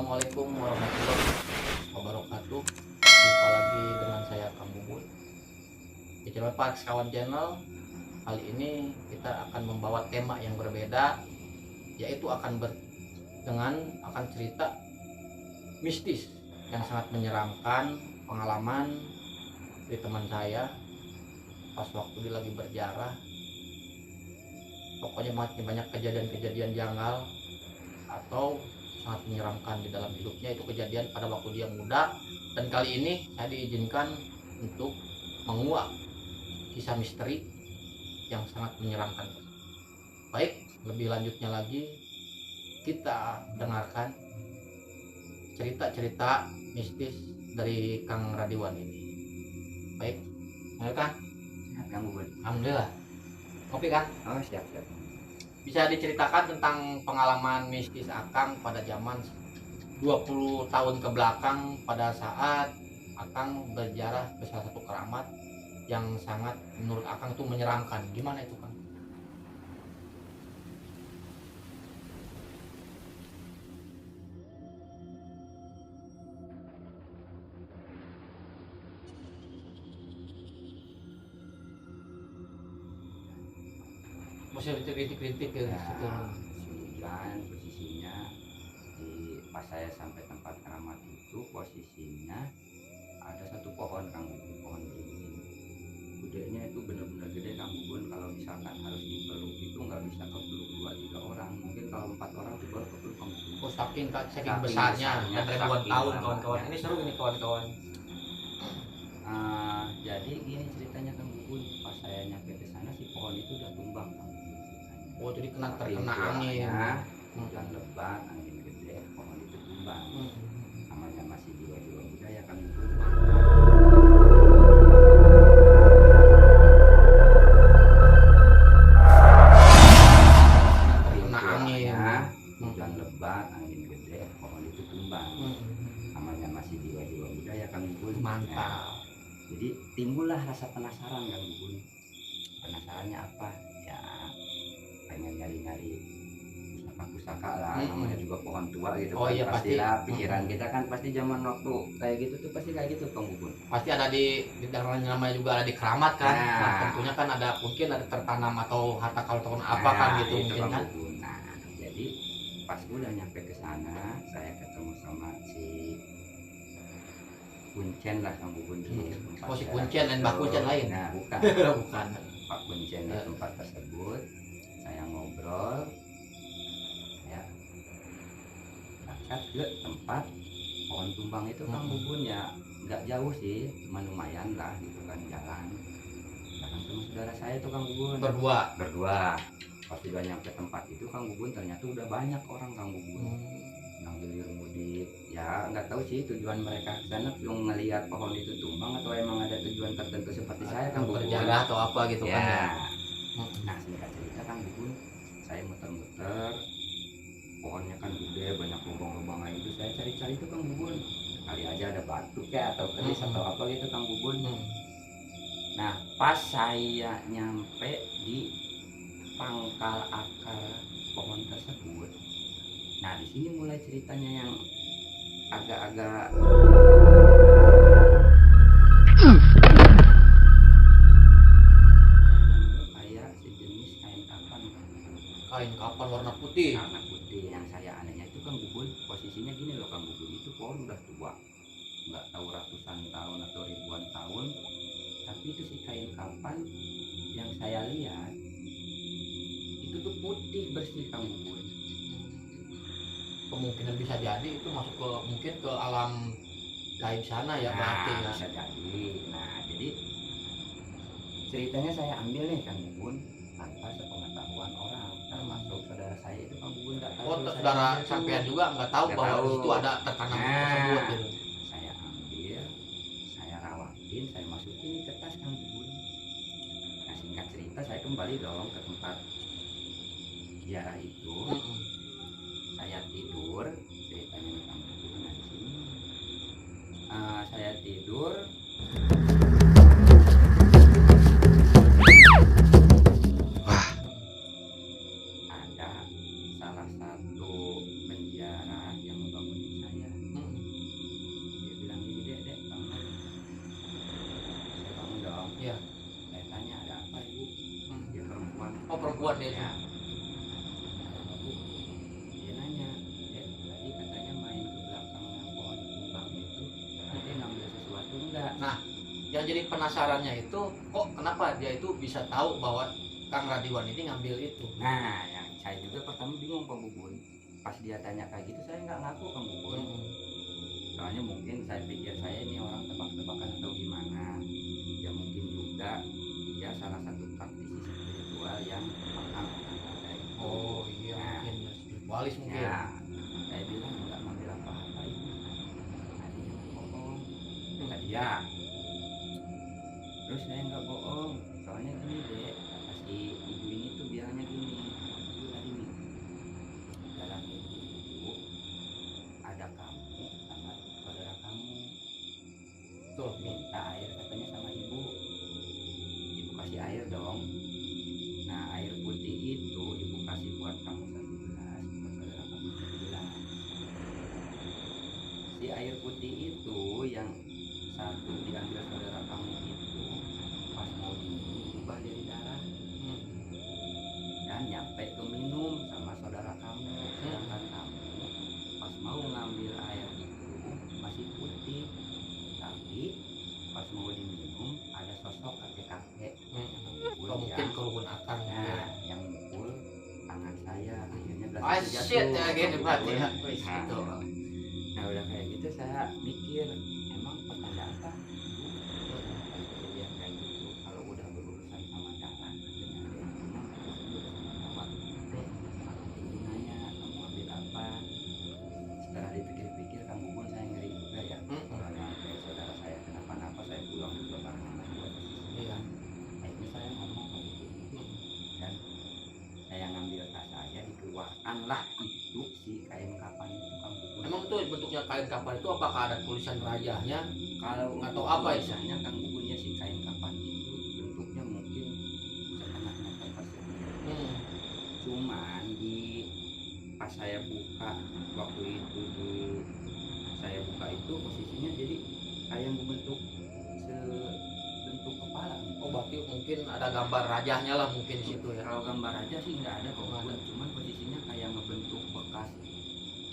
Assalamualaikum warahmatullahi wabarakatuh. Jumpa lagi dengan saya Kang Bubun di channel Pak Kawan Channel. Kali ini kita akan membawa tema yang berbeda, yaitu akan cerita mistis yang sangat menyeramkan, pengalaman dari teman saya pas waktu dia lagi berjarah. Pokoknya banyak kejadian-kejadian janggal atau sangat menyeramkan di dalam hidupnya. Itu kejadian pada waktu dia muda, dan kali ini saya diizinkan untuk menguak kisah misteri yang sangat menyeramkan. Baik, lebih lanjutnya lagi kita dengarkan cerita-cerita mistis dari Kang Radiwan ini. Baik, ayo Kang. Kang Bubun. Alhamdulillah. Kopi kan? Oh, siap. Bisa diceritakan tentang pengalaman mistis Akang pada zaman 20 tahun ke belakang, pada saat Akang berjarah ke salah satu keramat yang sangat menurut Akang itu menyeramkan. Gimana itu, Kang? Masih kritik-kritik ke situ. Sembilan posisinya pas saya sampai tempat keramat itu, posisinya ada satu pohon, Kang Bubun, pohon beringin. Gedenya itu benar-benar gede, Kang Bubun. Kalau misalkan harus dipeluk itu nggak bisa kepeluk 2-3 orang, mungkin kalau 4 orang itu baru kepeluk, Kang Bubun. Oh, saking besarnya dan ribuan tahun, kawan-kawan. Ini seru ini, kawan-kawan. Jadi gini ceritanya, Kang Bubun. Pas saya nyampe ke sana, si pohon itu udah tumbang, Kang Bubun. Oh, jadi terkena angin. Hujan lebat, angin gede, pohon itu tumbang. Namanya masih jiwa-jiwa muda ya, Kang Bubun. Terkena angin. Hujan lebat, angin gede, pohon itu tumbang. Namanya masih jiwa-jiwa muda ya, Kang Bubun. Mantap. Jadi timbullah rasa penasaran, Kang Bubun. Penasarannya apa? Ya pengen nyari-nyari pusaka lah, namanya juga pohon tua gitu. Oh, kan iya, pastilah pikiran kita kan pasti zaman waktu kayak gitu tuh pasti kayak gitu, Kang Bubun. Pasti ada di namanya juga ada di keramat kan. Nah, tentunya kan ada mungkin ada tertanam atau harta karun apa kan gitu itu, mungkin Kang kan. Bubun. Nah, jadi pas udah nyampe ke sana, saya ketemu sama si Kuncen lah, Kang Bubun, di tempat. Oh, si Kuncen dan Mbak Kuncen lain. Nah, bukan. Bukan. Pak Kuncen di tempat tersebut. Saya ngobrol, saya berangkat ke tempat pohon tumbang itu, Kang Bubun. Ya nggak jauh sih, cuma lumayan lah gitu kan, jalan sama saudara saya itu, Kang Bubun. Berdua. Pas sudah nyampe tempat itu, Kang Bubun, ternyata udah banyak orang, Kang Bubun. Yang gilir mudik, ya nggak tahu sih tujuan mereka ke sana yang ngelihat pohon itu tumbang atau emang ada tujuan tertentu seperti saya, Kang Bubun. Berjarah atau apa gitu kan ya. Nah, singkat cerita, Kang Bubun, saya muter-muter, pohonnya kan gede, banyak lubang-lubang itu. Saya cari-cari itu, Kang Bubun, kali aja ada batu kayak atau keris atau apa gitu, Kang Bubun. Nah, pas saya nyampe di pangkal akar pohon tersebut, nah di sini mulai ceritanya yang agak-agak kayak sejenis kain kapan. Kain kapan warna putih. Warna putih. Yang saya anehnya itu, Kang Bubun, posisinya gini loh, Kang Bubun, itu pohon udah tua, nggak tahu ratusan tahun atau ribuan tahun, tapi itu si kain kapan yang saya lihat itu tuh putih bersih, Kang Bubun. Kemungkinan bisa jadi itu masuk ke mungkin ke alam gaib sana ya, berarti ya. Bisa jadi. Nah, jadi ceritanya saya ambil nih, Kang Bubun, tanpa sepengetahuan orang, termasuk saudara saya itu, Kang Bubun, nggak tahu. Oh, saudara sampean juga nggak tahu bahwa di situ ada tertanam tersebut gitu. Saya ambil, saya rawatin, saya masukin ke tas, Kang Bubun. Nah, singkat cerita, saya kembali dong ke tempat ziarah itu. Saya tidur, ceritanya nih, Kang Bubun. Nah, di sini saya tidur. Ada salah satu penjara yang membangun saya. perempuan dia Ya. itu. Dia nanya, tadi katanya main ke belakang yang pohon tumbang itu, nanti ngambil sesuatu enggak? Nah, yang jadi penasarannya itu kok kenapa dia itu bisa tahu bahwa Kang Radiwan ini ngambil itu. Nah, yang saya juga pertama bingung Kang Bubun. Pas dia tanya kayak gitu saya nggak ngaku Kang Bubun. Soalnya mungkin saya pikir saya ini orang tebak-tebakan atau gimana. Ya mungkin juga dia salah satu praktisi spiritual yang paham tentang kayak gitu. Oh iya, Nah, mungkin ya, spiritualis mungkin. ya, saya bilang nggak ngambil apa-apa ibu. Tadi bohong. Kata dia. Terus saya nggak bohong. Soalnya gini deh, kata si ibu ini tuh bilangnya gini. Ibu tadi nih, dalam mimpi itu ada kamu sama saudara kamu. Tuh, Minta air katanya sama ibu. Ibu kasih air dong. Nah air putih itu ibu kasih buat kamu 1 gelas, buat saudara kamu 1 gelas. Si air putih itu yang satu diambil saudara kamu itu pas mau diminum berubah dari darah dan nyampe ke minum sama saudara kamu. Sedangkan kamu pas mau ngambil air itu masih putih, tapi pas mau diminum ada sosok kakek-kakek atau mungkin kerubun akan ya. yang mukul tangan saya, akhirnya gelas Ah itu shit jatuh. ya gini berarti ya. Nah, Wis gitu. nah udah kayak gitu saya mikir emang pertanda apa kalau kejadian kayak gitu kalau udah berurusan sama darah katanya ada yang bilang udah sama makanya ibu nanya kamu ambil apa. Setelah dipikir-pikir Kang Bubun saya ngeri juga ya kalau nyampe saudara saya kenapa-napa saya pulang juga bareng sama dia. Iya. Akhirnya saya ngomong Kang Bubun dan saya ngambil tas saya dikeluarkanlah itu si kain kapan itu Kang Bubun. Emang itu bentuknya kain kapan itu apakah ada tulisan rajahnya? Kalau Atau untuk apa tulisannya Kang Bubunnya si kain kapan itu bentuknya mungkin setengah meter persegi. Cuman di pas saya buka waktu itu saya buka itu posisinya jadi kayak membentuk sebentuk kepala. Oh berarti mungkin ada gambar rajahnya lah mungkin di situ ya. Kalau gambar aja sih nggak ada kok, Nggak ada. cuman posisinya kayak ngebentuk bekas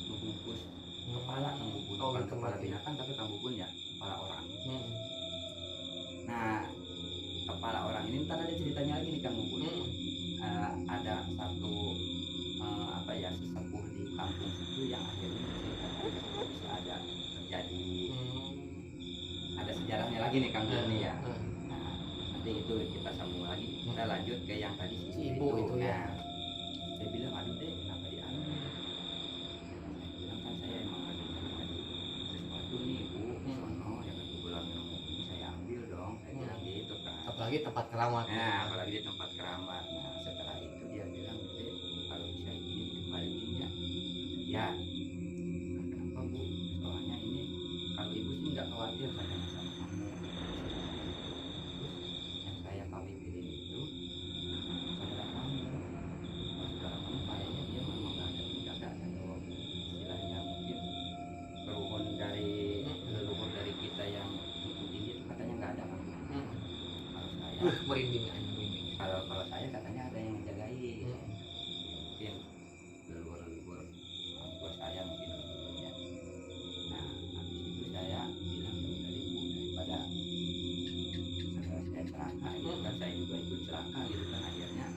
membungkus kepala Kang Bubun. Oh, Bukan gitu, kepala berarti. binatang tapi Kang Bubun ya kepala orang. Hmm. Nah kepala orang ini ntar ada ceritanya lagi nih Kang Bubun. Ada satu apa ya sesepuh di kampung itu yang akhirnya menceritakan bisa ada terjadi ada sejarahnya lagi nih Kang Bubun nih ya. Nah nanti itu kita sambung lagi, kita lanjut ke yang tadi si Ibu itu ya. Nah, saya bilang aduh deh kenapa diambil. Saya bilang kan saya emang ada sesuatu nih ibu sono yang kebetulan memang ini saya ambil dong. Saya bilang gitu kan. Apalagi tempat keramat. Nah apalagi di tempat keramat. Nah setelah itu dia bilang deh kalau bisa gini dikembaliin ya. Ya. Nah, kenapa bu? Soalnya ini kalau ibu sih nggak khawatir katanya sama kamu. Terus yang saya khawatirin itu saudara kamu. Kalau saudara kamu kayaknya dia memang nggak ada penjagaan atau istilahnya mungkin leluhur dari kita yang ngikutin dia itu katanya nggak ada kan. Kalau saya Merinding aja merinding. kalau saya katanya ada yang menjagain. Mungkin leluhur orang tua saya mungkin ya. Nah habis itu saya bilang ya udah ibu daripada saya celaka gitu kan, saya juga ikut celaka gitu kan. Akhirnya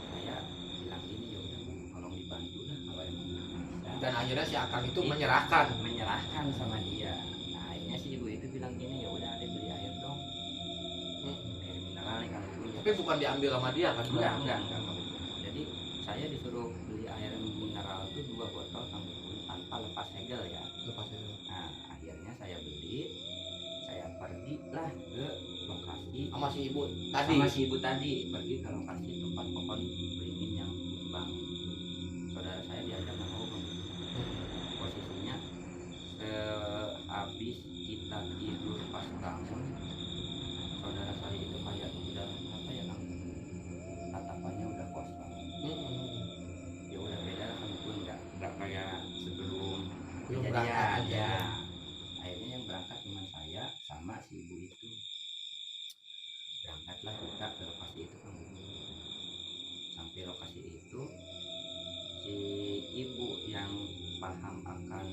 saya bilang gini ya udah bu tolong dibantu lah kalau emang bisa. Dan akhirnya si Akang itu Iya. menyerahkan sama dia. Nah akhirnya si ibu itu bilang gini ya udah ada beli air dong, air mineral nih Kang Bubun. tapi bukan diambil sama dia kan. Enggak. Jadi saya disuruh beli air mineral itu 2 botol Kang Bubun tanpa lepas segel ya. Lepas itu. Nah akhirnya saya beli, saya pergilah ke lokasi Sama si ibu tadi. sama si ibu tadi, pergi ke lokasi tempat pohon beringin yang tumbang itu. Saudara saya diajak nggak mau Kang Bubun. Posisinya habis kita tidur pas bangun saudara saya itu kayak udah apa ya Kang, tatapannya udah kosong. Ya udah beda lah Kang Bubun, nggak kayak sebelum Belum kejadian berangkat aja. ya. Akhirnya yang berangkat cuma saya sama si ibu itu. Berangkatlah kita ke lokasi itu Kang Bubun. ibu yang paham akan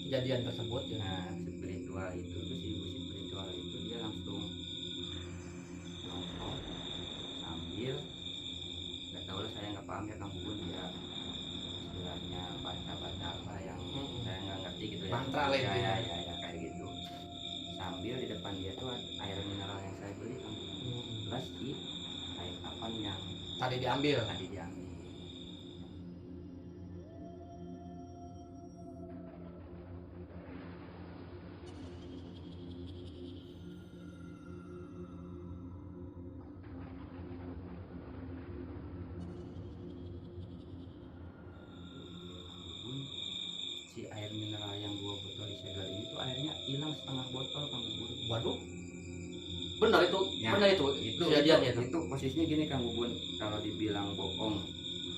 kejadian tersebut ya. spiritual itu tuh, si ibu spiritual itu dia langsung nongkrong sambil, nggak tahu lah, saya nggak paham ya Kang Bubun, dia istilahnya baca apa yang saya nggak ngerti gitu ya. Mantra lah itu. Ya kayak gitu. Sambil di depan dia tuh air mineral yang saya beli Kang Bubun, plus di air kapan yang Tadi diambil. diambil. Si air mineral yang 2 botol disegel ini tuh airnya hilang setengah botol Kang Bubun. Waduh, benar itu, Ya, benar itu kejadiannya itu. Itu posisinya gini Kang Bubun, kalau dibilang bohong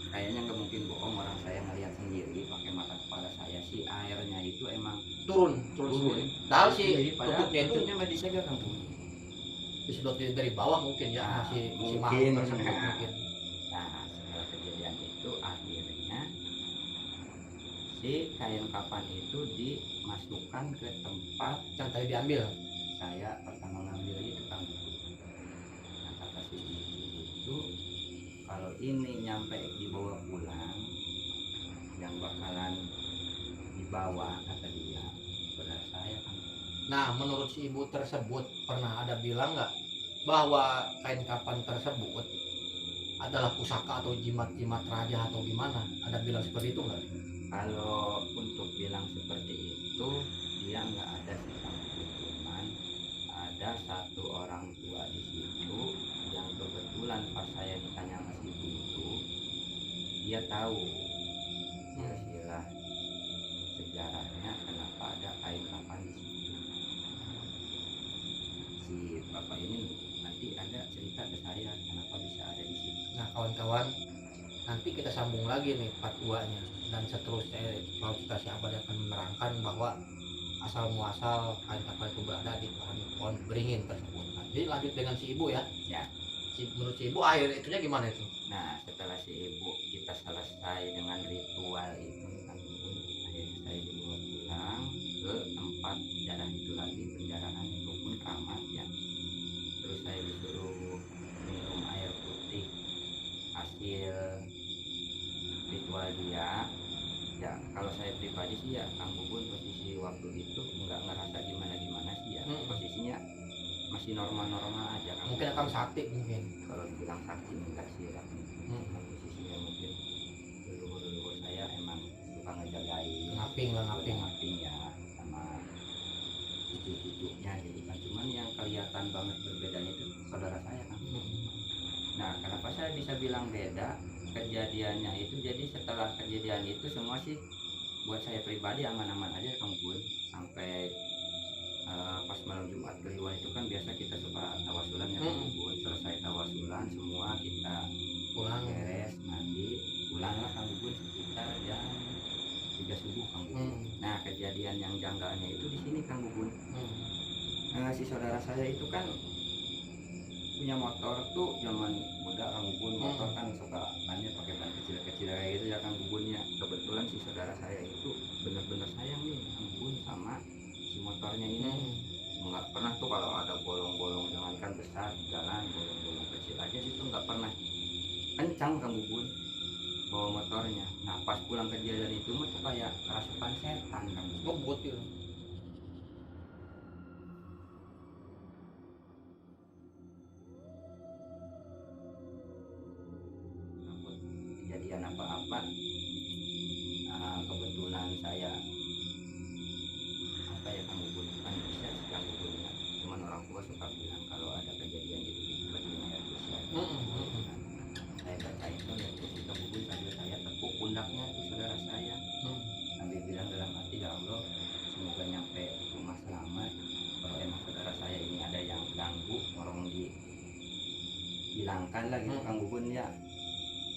kayaknya nggak mungkin bohong, orang saya ngelihat sendiri pakai mata kepala saya, si airnya itu emang turun sendiri. Padahal si tutupnya itu tutupnya masih disegel Kang Bubun. disedot dari bawah mungkin ya, Nah, masih mungkin. mahal tersebut Nah. mungkin. Nah, setelah kejadian itu akhirnya si kain kapan itu dimasukkan ke tempat Yang tadi diambil. saya pertama ngambil itu Kang Bubun. Nah, kata si ibu itu kalau ini nyampe dibawa pulang, yang bakalan dibawa kata dia saudara saya Kang. Nah, menurut si ibu tersebut pernah ada bilang nggak bahwa kain kapan tersebut adalah pusaka atau jimat-jimat raja atau gimana? Ada bilang seperti itu nggak? Kalau untuk bilang seperti itu dia nggak ada sih Kang Bubun, cuman ada satu orang tua di situ yang kebetulan pas saya ditanya sama si ibu itu, dia tahu silsilah sejarahnya kenapa ada kain kapan di situ. Si bapak ini nanti ada cerita ke saya kenapa bisa ada di situ. Nah, kawan-kawan, nanti kita sambung lagi nih part 2-nya, dan seterusnya kalau kita si Abad akan menerangkan bahwa asal muasal kain kapal itu berada di pohon beringin tersebut. Nah, jadi lanjut dengan si ibu ya. Ya. Menurut si ibu akhir itunya gimana itu? Nah, setelah si ibu kita selesai dengan ritual itu Kang Bubun, akhirnya saya dibawa pulang ke tempat darah itu lagi, penjarahan ataupun keramat ya. Terus saya disuruh minum air putih hasil ritual dia. Ya, kalau saya pribadi sih ya Kang Bubun, posisi waktu itu nggak ngerasa gimana sih ya. Posisinya masih normal aja Kang. Mungkin akan sakti mungkin. Kalau dibilang sakti enggak sih ya. Posisinya mungkin leluhur saya emang suka ngejagain, ngaping ya, sama cucu-cucunya, jadi kan cuman yang kelihatan banget berbedanya itu saudara saya Kang. Nah, kenapa saya bisa bilang beda kejadiannya itu, jadi setelah kejadian itu semua sih buat saya pribadi aman-aman aja Kang Bun. Sampai pas malam Jumat Kliwon itu kan biasa kita suka tawasulan ya Kang Bun. Selesai tawasulan semua kita Pulang beres mandi, pulanglah Kang Bun sekitar jam 3 subuh Kang Bun. Nah, kejadian yang janggalnya itu di sini Kang Bun. Si saudara saya itu kan punya motor tuh zaman muda Kang Bubun. Motor kan suka banyak pakai ban kecil-kecil kayak gitu ya Kang Bubun ya. Kebetulan si saudara saya itu bener-bener sayang nih Kang Bubun sama si motornya ini. Nggak pernah tuh kalau ada bolong-bolong, jangankan besar di jalan, bolong-bolong kecil aja itu nggak pernah kencang Kang Bubun bawa motornya. Nah, pas pulang kejadian itu mah tuh kayak kerasukan setan Kang Bubun. Bocil. Kejadian apa-apa, kebetulan saya apa ya Kang Bubun, kan bisa sih Kang Bubun ya. Cuman orang tua suka bilang kalau ada kejadian gitu seperti ayat kursi. Saya baca itu ya kursi Kang Bubun sambil saya tepuk pundaknya tuh saudara saya, sambil bilang dalam hati, ya Allah semoga nyampe rumah selamat. Kalau emang saudara saya ini ada yang ganggu, tolong dihilangkan lah gitu Kang Bubun ya.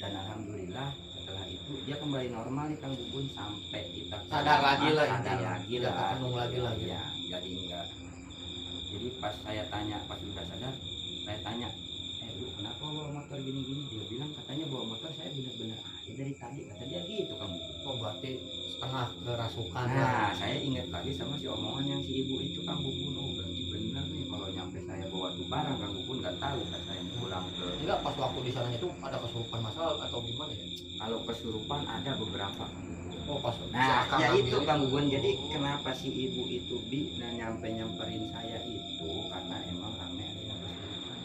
Dan alhamdulillah setelah itu dia kembali normal nih Kang Bubun, sampai kita Sadar lagi lah, ketemu lagi ya. Jadi enggak, jadi pas saya tanya, pas udah sadar saya tanya, lu kenapa bawa motor gini-gini? Dia bilang katanya bawa motor saya bener-bener sakit dari tadi, kata dia gitu Kang Bubun. Oh berarti setengah kerasukan lah. Nah, saya ingat lagi sama si omongan yang si ibu itu Kang Bubun. Oh berarti benar nih, kalau nyampe saya bawa tuh barang Kang Bubun nggak tahu kan saya pulang ke. Enggak, pas waktu di sana itu ada kesurupan masal atau gimana ya? Kalau kesurupan ada beberapa Kang Bubun. Oh pas Nah, Akang ya ambil. itu Kang Bubun. Jadi kenapa si ibu itu nyamperin saya itu karena emang rame ada yang kesurupan.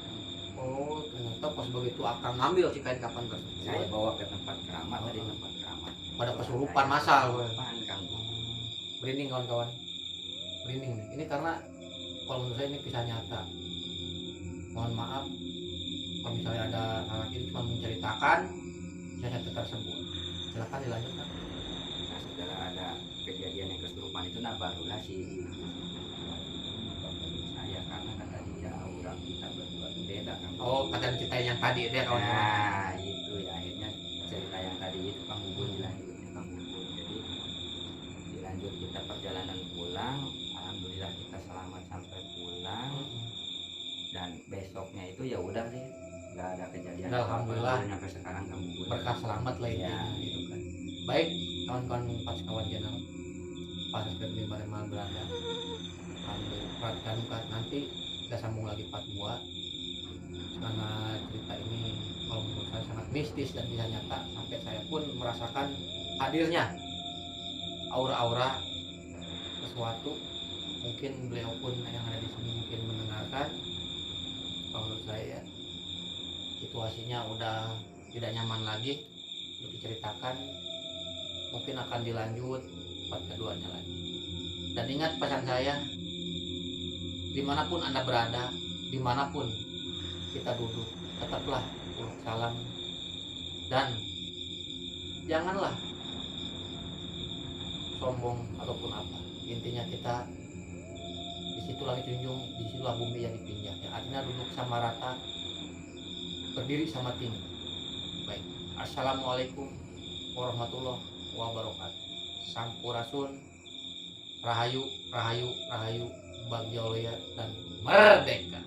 Oh ternyata pas begitu Akang ngambil si kain kapan tersebut. Saya bawa ke tempat keramat, tadi tempat keramat. Pada kesurupan masal. Kesurupan Kang Bubun. Merinding kawan-kawan. Merinding nih. Ini karena kalau menurut saya ini kisah nyata. Mohon maaf kalau misalnya ada anak ini cuma menceritakan kisah nyata tersebut. Silakan dilanjutkan. Nah, setelah ada kejadian yang kesurupan itu, nah barulah si ibu saya karena kata dia aura kita berdua itu beda Kang Bubun. Oh kata ceritain yang tadi itu ya kawan-kawan. Nah itu ya akhirnya cerita yang tadi itu Kang Bubun dilanjutnya Kang Bubun. Jadi dilanjut kita perjalanan pulang, alhamdulillah kita selamat sampai pulang. Dan besoknya itu ya udah sih nggak ada kejadian Udah, alhamdulillah. sampai sekarang Kang Bubun. Berkah selamat lah Ya. intinya gitu kan. Baik kawan-kawan pas kawan channel pas ke mana berada. Ambil perhatikan kan nanti kita sambung lagi part 2 karena cerita ini kalau menurut saya sangat mistis dan bisa nyata sampai saya pun merasakan hadirnya aura-aura sesuatu. Mungkin beliau pun yang ada di sini mungkin mendengarkan. Kalau menurut saya situasinya udah tidak nyaman lagi untuk diceritakan, mungkin akan dilanjut part keduanya lagi. Dan ingat pesan saya, dimanapun Anda berada, dimanapun kita duduk, tetaplah salam dan janganlah sombong ataupun apa. Intinya kita di situ langit junjung, di situlah bumi yang dipinjak. Ya, artinya duduk sama rata, berdiri sama tinggi. Baik, assalamualaikum warahmatullahi wabarakatuh. Sampurasun, rahayu, rahayu, rahayu, bagja dan merdeka.